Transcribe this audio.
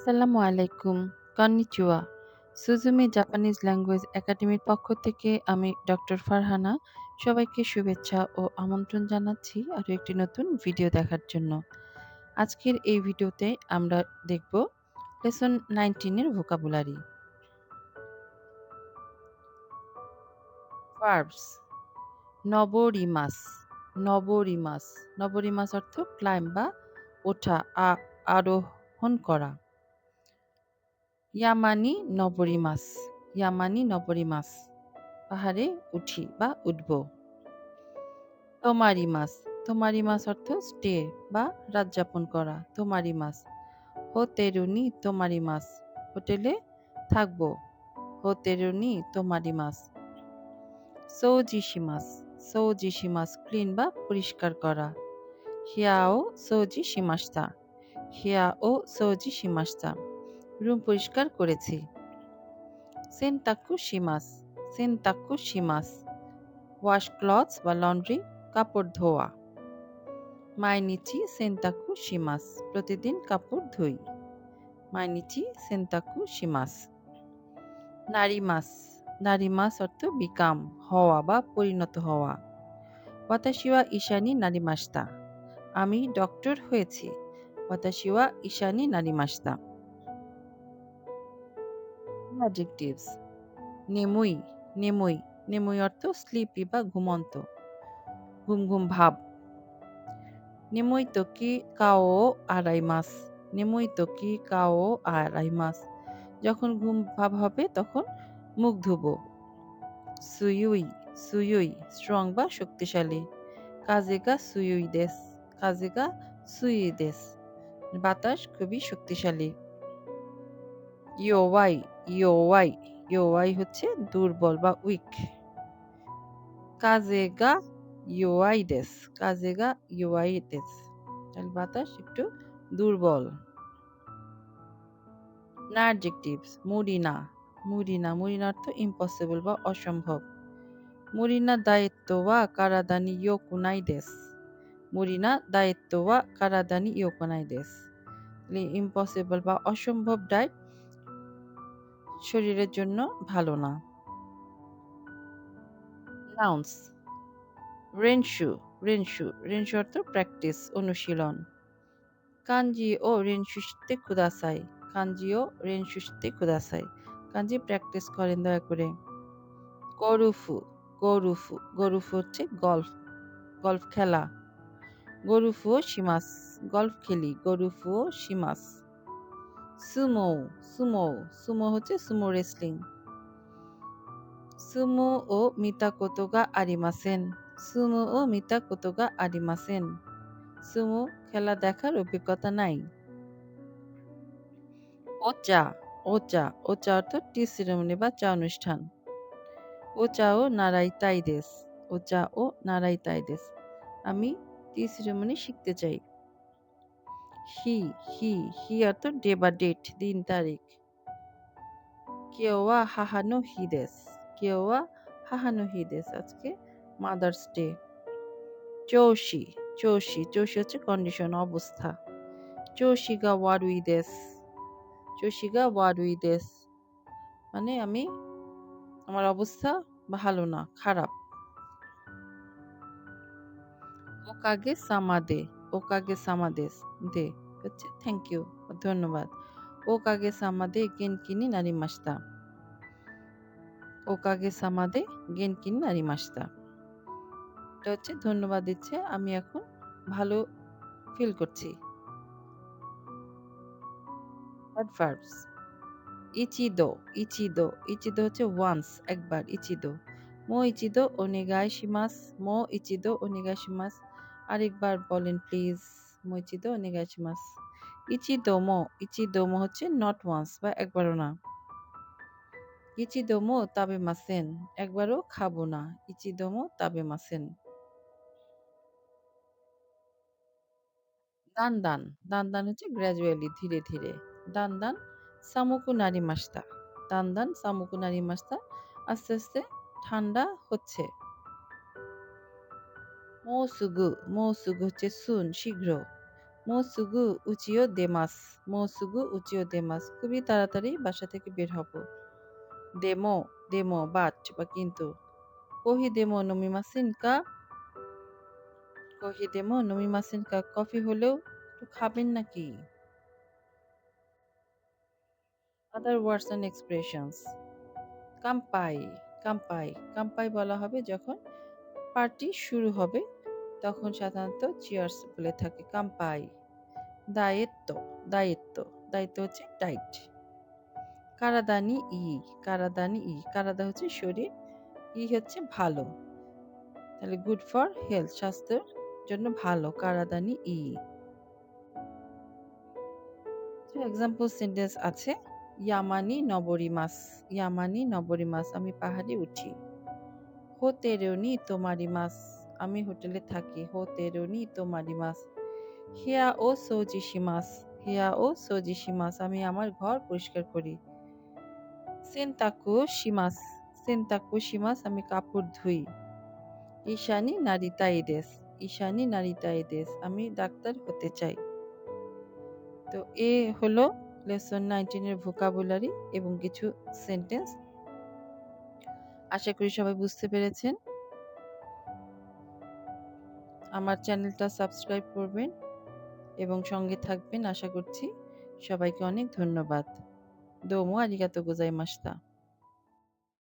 আসসালামু আলাইকুম। Konnichiwa. সুজুমি Japanese language একাডেমির পক্ষ থেকে আমি ডক্টর ফারহানা সবাইকে শুভেচ্ছা ও আমন্ত্রণ জানাচ্ছি আরো একটি নতুন ভিডিও দেখার জন্য। আজকের এই ভিডিওতে আমরা দেখব লেসন 19 এর ভোকাবুলারি। ভার্বস নবরিমাস, নবরিমাস, নবরিমাস অর্থ ক্লাইম্ব বা ওঠা, আরোহণ করা। ইয়ামানি নবরিমাস, ইয়ামানি নবরিমাস, পাহাড়ে উঠি বা উঠব। তোমারিমাস, তোমারিমাস অর্থ স্টে বা রাত যাপন করা। তোমারিমাস। হোতেরুনি তোমারিমাস, হোটেলে থাকবো। হোতেরুনি তোমারিমাস। সৌজিশিমাস, সৌজিশিমাস ক্লিন বা পরিষ্কার করা। হিয়াও সৌজি শিমাস্তা, হিয়াও সৌজি শিমাস্তা, রুম পরিষ্কার করেছি। সেনতাকু শিমাস, সেনতাকু শিমাস, ওয়াশ ক্লথস বা লন্ড্রি, কাপড় ধোয়া। মাইনিচি সেনতাকু শিমাস, প্রতিদিন কাপড় ধুই। মাইনিচি সেনতাকু শিমাস। নারিমাস, নারিমাস অর্থ বিকাম, হওয়া বা পরিণত হওয়া। ওয়াতাশিওয়া ইশানি নারিমাস্তা, আমি ডক্টর হয়েছি। ওয়াতাশিওয়া ইশানি নারিমাস্তা। অ্যাডজেক্টিভস। নেমুই, নেমুই, নেমুই অর্থ স্লিপি বা ঘুমন্ত, ঘুম ঘুম ভাব। নেমুই তোকি কাও আরাইমাস, নেমুই তোকি কাও আরাইমাস, যখন ঘুম ভাব হবে তখন মুখ ধুবো। সুইউই, সুইউই স্ট্রং বা শক্তিশালী। কাজেগা সুইউই দেস, কাজেগা সুইউই দেস, বাতাস খুবই শক্তিশালী। ইয়োওয়াই, ইয়োওয়াই, ইয়োওয়াই হচ্ছে দুর্বল বা উইক। কাজেগা ইয়োয়াই দেস, কাজেগা ইয়োয়াই দেস, তাহলে বাতাস একটু দুর্বল। না অ্যাডজেক্টিভস। মুরিনা, মুরিনা, মুরিনা অর্থ ইম্পসিবল বা অসম্ভব। মুরিনা দায়িত্ব ওয়া কারাদানি ইয়োকুনাই দেস, মুরিনা দায়িত্ব ওয়া কারাদানি ইয়োকুনাই দেস, ইম্পসিবল বা অসম্ভব ডায়েট শরীরের জন্য ভালো না। নাউন্স। রেনশু, রেনশু, রেনশু অর্থ প্র্যাকটিস, অনুশীলন। কাঞ্জি ও রেনশু শিতে কুদাসাই, কাঞ্জি ও রেনশু শিতে কুদাসাই, কাঞ্জি প্র্যাকটিস করেন দয়া করে। গরুফু, গরুফু, গরুফু হচ্ছে গল্ফ, গল্ফ খেলা। গরুফুও শিমাস, গল্ফ খেলি। গরুফুও শিমাস। সুমো, সুমো, সুমো হচ্ছে সুমো রেসলিং। সুমো ও মিতা কোতোগা আরিমাসেন, সুমো ও মিতা কোতোগা আরিমাসেন, সুমো খেলা দেখার অভিজ্ঞতা নাই। ওচা, ওচা, ওচা অর্থ টি সেরেমনি বা চা অনুষ্ঠান। ওচা ও নারাইতাই দেস, ওচা ও নারাইতাই দেস, আমি টি সেরেমনি শিখতে চাই। হি, হি, হি অর্থ ডে বা ডেট, দিন তারিখ। কেওয়া হাহানো হি দেস, কেওয়া হাহানো হি দেস, আজকে মাদার্স ডে। চৌশি, চৌশি, চৌশি হচ্ছে কন্ডিশন, অবস্থা। চৌশিগা ওয়ারুই দেস, চৌশিগা ওয়ারুই দেস, মানে আমি, আমার অবস্থা ভালো না, খারাপ। ওকাগে সামাদে, ওকাগে সামাদেস, দে হচ্ছে থ্যাংক ইউ, ধন্যবাদ। ওকাগে সামাদে গেনকিনি নারিমাস্তা, ওকাগে সামাদে গেনকিনি নারিমাস্তা, এটা হচ্ছে ধন্যবাদ দিচ্ছে, আমি এখন ভালো ফিল করছি। অ্যাডভার্বস। ইচিদো, ইচিদো, ইচিদো হচ্ছে ওয়ান্স, একবার, ইচিদো। মো ইচিদো ওনেগাই শিমাস, মো ইচিদো ওনেগাই শিমাস, আরেকবার বলেন প্লিজ। মো ইচিদো ওনেগাই শিমাস। ইচিদোমো, ইচিদোমো হচ্ছে নট ওয়ান্স বা একবারও না। ইচিদোমো তাবেমাসেন, একবারও খাবো না। ইচিদোমো তাবেমাসেন। দান দান, দান দান হচ্ছে গ্র্যাজুয়ালি, ধীরে ধীরে। দান দান সামুকু নারিমাস্তা, দান দান সামুকু নারিমাস্তা, আস্তে আস্তে ঠান্ডা হচ্ছে। মৌসুগু, মৌসুগু হচ্ছে সুন, শীঘ্র। মো সুগু উচিও দেমাস। মো সুগু উচিও দেমাস। খুবই তাড়াতাড়ি বাসা থেকে বের হব। দেমো, দেমো বাট বা কিন্তু। কোহি দেমো নমিমাসেন কা? কোহি দেমো নমিমাসেন কা? কফি হলেও একটু খাবেন নাকি? আদার ওয়ার্ডস অ্যান্ড এক্সপ্রেশনস। কাম্পাই, কাম্পাই, কাম্পাই বলা হবে যখন পার্টি শুরু হবে তখন সাধারণত চিয়ার্স বলে থাকে কাম্পাই। দায়িত্ব, দায়িত্ব, দায়িত্ব হচ্ছে ডাইট। কারাদানি ই, কারাদানি ই, কারাদা হচ্ছে শরীর, ই হচ্ছে ভালো, তাহলে গুড ফর হেলথ, স্বাস্থ্যের জন্য ভালো, কারাদানি ই। এক্সাম্পল সেন্টেন্স আছে, ইয়ামানি নবরিমাস, ইয়ামানি নবরিমাস, আমি পাহাড়ে উঠি। হোতেরুনি তোমারিমাস, আমি হোটেলে থাকি। হোতেরুনি তোমারিমাস। হিয়া ও সৌজিশিমাস, হিয়া ও সৌজিশিমাস, আমি আমার ঘর পরিষ্কার করি। সেনতাকু শিমাস, সেনতাকু শিমাস, আমি কাপড় ধুই। ঈশানি নারিতাই দেস, ঈশানি নারিতাই দেস, আমি ডাক্তার হতে চাই। তো এ হলো লেসন 19 এর ভোকাবুলারি এবং কিছু সেন্টেন্স। আশা করি সবাই বুঝতে পেরেছেন। আমার চ্যানেলটা সাবস্ক্রাইব করবেন এবং সঙ্গে থাকবেন আশা করছি। সবাইকে অনেক ধন্যবাদ। দোমো আরিগাতো গোজাইমাস্তা।